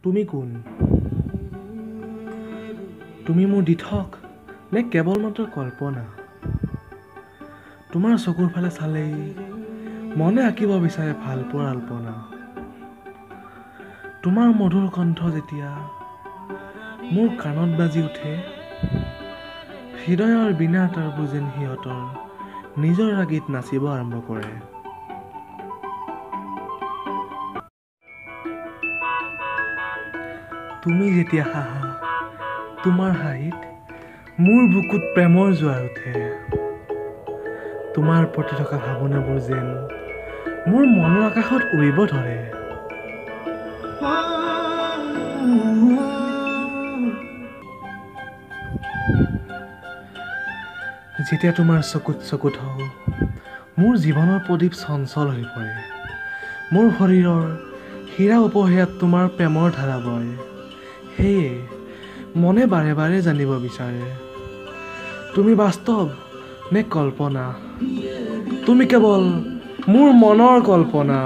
তুমি কোন? তুমি মোৰ দিঠক নে কেৱল মাত্ৰ কল্পনা? তোমাৰ চকুৰ ফালে চালেই মনে আঁকিব বিচাৰে ভালপোৱাৰ আল্পনা। তোমাৰ মধুৰ কণ্ঠ যেতিয়া মোৰ কাণত বাজি উঠে, হৃদয়ৰ বিনা তাৰবোৰ যেন সিহঁতৰ নিজৰ ৰাগীত নাচিব আৰম্ভ কৰে। তুমি যেতিয়া হাঁহা, তোমাৰ হাঁহিত মোৰ বুকুত প্ৰেমৰ জোৱাৰ উঠে। তোমাৰ প্ৰতি থকা ভাৱনাবোৰ যেন মোৰ মনৰ আকাশত উৰিব ধৰে। যেতিয়া তোমাৰ চকুত চকুত হওঁ, মোৰ জীৱনৰ প্ৰদীপ চঞ্চল হৈ পৰে। মোৰ শৰীৰৰ হীৰা উপহীয়াত তোমাৰ প্ৰেমৰ ধাৰা বয়। সেয়ে মনে বাৰে বাৰে জানিব বিচাৰে, তুমি বাস্তৱ নে কল্পনা? তুমি কেৱল মোৰ মনৰ কল্পনা।